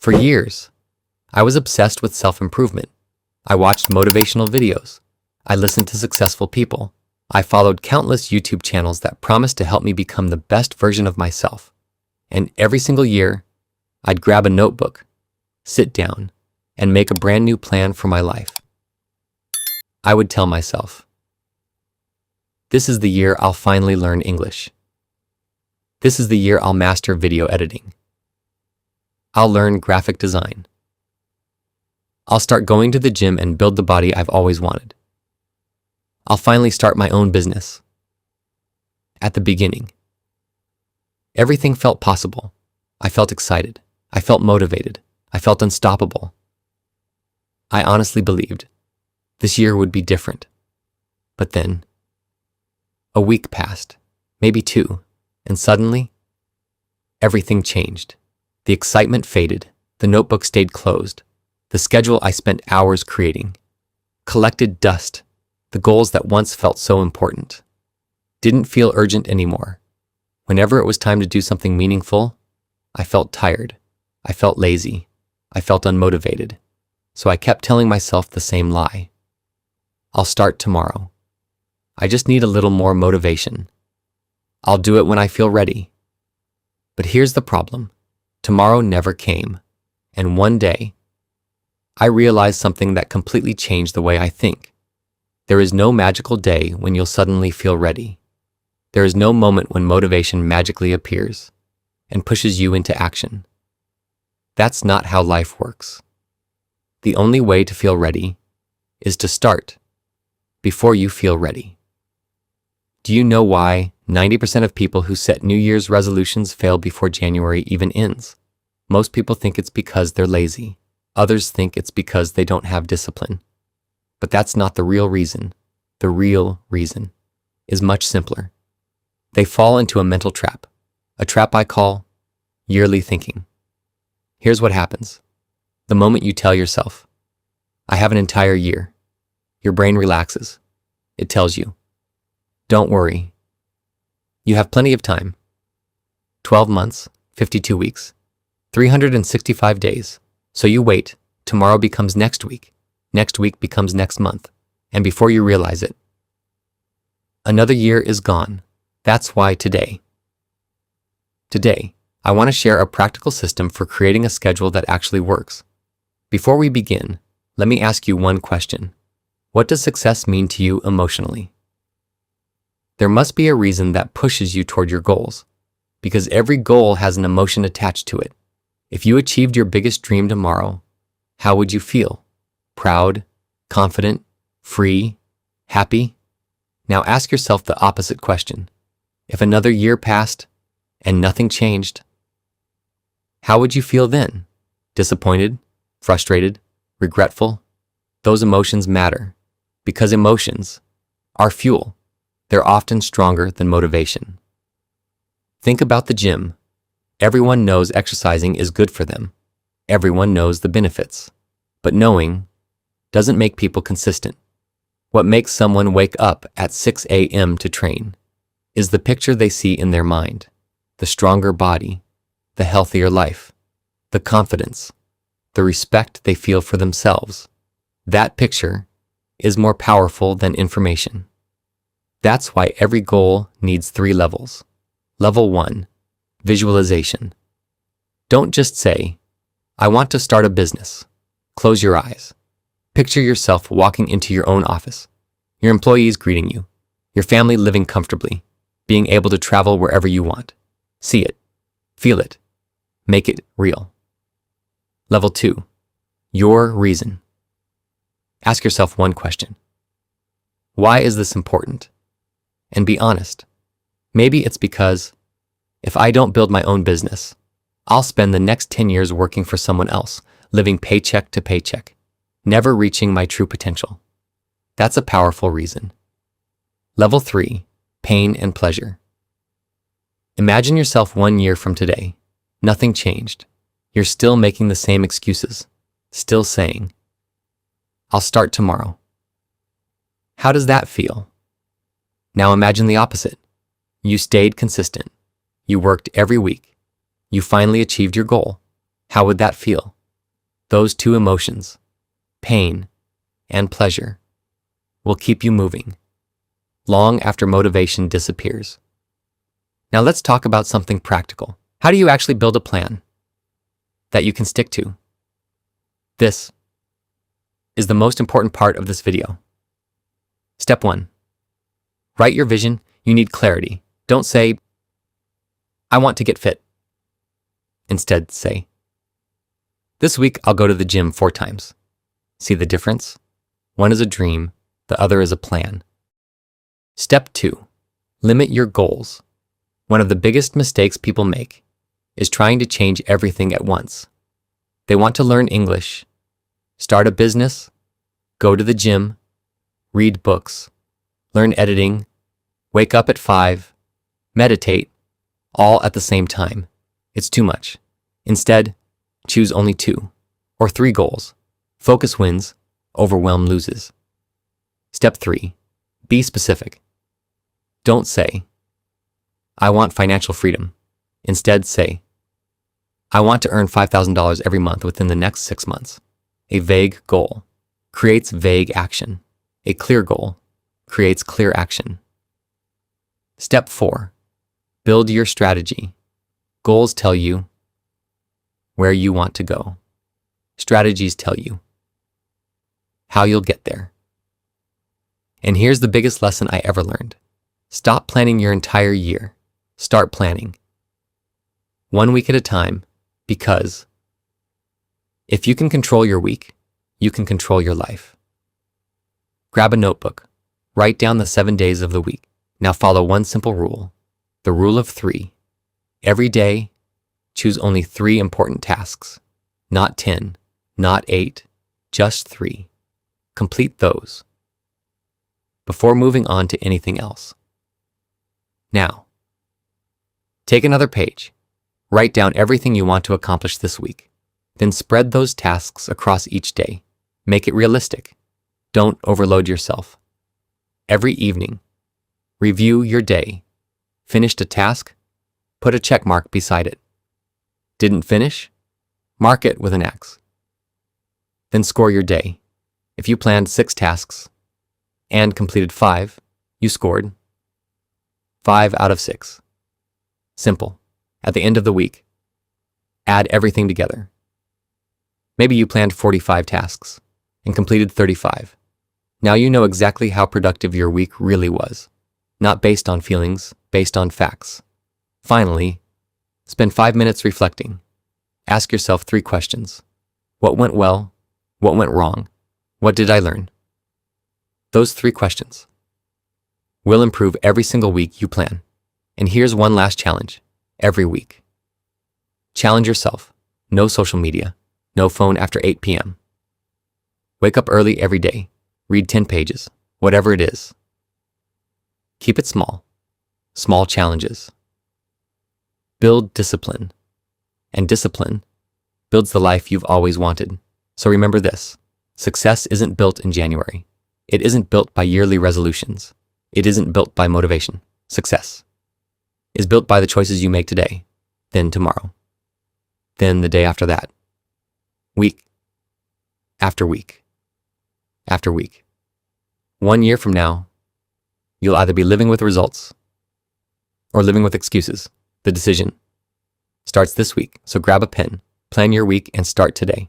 For years, I was obsessed with self-improvement. I watched motivational videos. I listened to successful people. I followed countless YouTube channels that promised to help me become the best version of myself. And every single year, I'd grab a notebook, sit down, and make a brand new plan for my life. I would tell myself, this is the year I'll finally learn English. This is the year I'll master video editing. I'll learn graphic design. I'll start going to the gym and build the body I've always wanted. I'll finally start my own business. At the beginning, everything felt possible. I felt excited. I felt motivated. I felt unstoppable. I honestly believed this year would be different. But then, a week passed, maybe two, and suddenly, everything changed. The excitement faded. The notebook stayed closed. The schedule I spent hours creating collected dust. The goals that once felt so important didn't feel urgent anymore. Whenever it was time to do something meaningful, I felt tired. I felt lazy. I felt unmotivated. So I kept telling myself the same lie. I'll start tomorrow. I just need a little more motivation. I'll do it when I feel ready. But here's the problem. Tomorrow never came. And one day, I realized something that completely changed the way I think. There is no magical day when you'll suddenly feel ready. There is no moment when motivation magically appears and pushes you into action. That's not how life works. The only way to feel ready is to start before you feel ready. Do you know why 90% of people who set New Year's resolutions fail before January even ends? Most people think it's because they're lazy. Others think it's because they don't have discipline. But that's not the real reason. The real reason is much simpler. They fall into a mental trap, a trap I call yearly thinking. Here's what happens. The moment you tell yourself, I have an entire year, your brain relaxes. It tells you, don't worry. You have plenty of time. 12 months, 52 weeks, 365 days. So you wait, tomorrow becomes next week becomes next month, and before you realize it, another year is gone. That's why today, I want to share a practical system for creating a schedule that actually works. Before we begin, let me ask you one question. What does success mean to you emotionally? There must be a reason that pushes you toward your goals, because every goal has an emotion attached to it. If you achieved your biggest dream tomorrow, how would you feel? Proud, confident, free, happy? Now ask yourself the opposite question. If another year passed and nothing changed, how would you feel then? Disappointed, frustrated, regretful? Those emotions matter because emotions are fuel. They're often stronger than motivation. Think about the gym. Everyone knows exercising is good for them. Everyone knows the benefits. But knowing doesn't make people consistent. What makes someone wake up at 6 a.m. to train is the picture they see in their mind, the stronger body, the healthier life, the confidence, the respect they feel for themselves. That picture is more powerful than information. That's why every goal needs 3 levels. Level 1, visualization. Don't just say, I want to start a business. Close your eyes. Picture yourself walking into your own office, your employees greeting you, your family living comfortably, being able to travel wherever you want. See it, feel it, make it real. Level 2, your reason. Ask yourself one question. Why is this important? And be honest. Maybe it's because if I don't build my own business, I'll spend the next 10 years working for someone else, living paycheck to paycheck, never reaching my true potential. That's a powerful reason. Level 3, pain and pleasure. Imagine yourself 1 year from today. Nothing changed. You're still making the same excuses, still saying, I'll start tomorrow. How does that feel? Now imagine the opposite. You stayed consistent. You worked every week. You finally achieved your goal. How would that feel? Those two emotions, pain and pleasure, will keep you moving long after motivation disappears. Now let's talk about something practical. How do you actually build a plan that you can stick to? This is the most important part of this video. Step 1. Write your vision. You need clarity. Don't say, I want to get fit. Instead, say, this week I'll go to the gym 4 times. See the difference? One is a dream, the other is a plan. Step 2. Limit your goals. One of the biggest mistakes people make is trying to change everything at once. They want to learn English, start a business, go to the gym, read books, learn editing, wake up at 5, meditate, all at the same time. It's too much. Instead, choose only 2 or 3 goals. Focus wins, overwhelm loses. Step 3. Be specific. Don't say, I want financial freedom. Instead, say, I want to earn $5,000 every month within the next 6 months. A vague goal creates vague action. A clear goal creates clear action. Step 4. Build your strategy. Goals tell you where you want to go. Strategies tell you how you'll get there. And here's the biggest lesson I ever learned. Stop planning your entire year. Start planning 1 week at a time, because if you can control your week, you can control your life. Grab a notebook. Write down the 7 days of the week. Now follow one simple rule, the rule of 3. Every day, choose only 3 important tasks. Not 10, not 8, just 3. Complete those before moving on to anything else. Now, take another page. Write down everything you want to accomplish this week. Then spread those tasks across each day. Make it realistic. Don't overload yourself. Every evening, review your day. Finished a task? Put a check mark beside it. Didn't finish? Mark it with an X. Then score your day. If you planned 6 tasks and completed 5, you scored 5 out of 6. Simple. At the end of the week, add everything together. Maybe you planned 45 tasks and completed 35. Now you know exactly how productive your week really was. Not based on feelings, based on facts. Finally, spend 5 minutes reflecting. Ask yourself 3 questions. What went well? What went wrong? What did I learn? Those 3 questions will improve every single week you plan. And here's one last challenge. Every week, challenge yourself. No social media. No phone after 8 p.m. Wake up early every day. Read 10 pages. Whatever it is. Keep it small. Small challenges. Build discipline. And discipline builds the life you've always wanted. So remember this. Success isn't built in January. It isn't built by yearly resolutions. It isn't built by motivation. Success is built by the choices you make today, then tomorrow, then the day after that, week after week after week. 1 year from now, you'll either be living with results or living with excuses. The decision starts this week, so grab a pen, plan your week, and start today.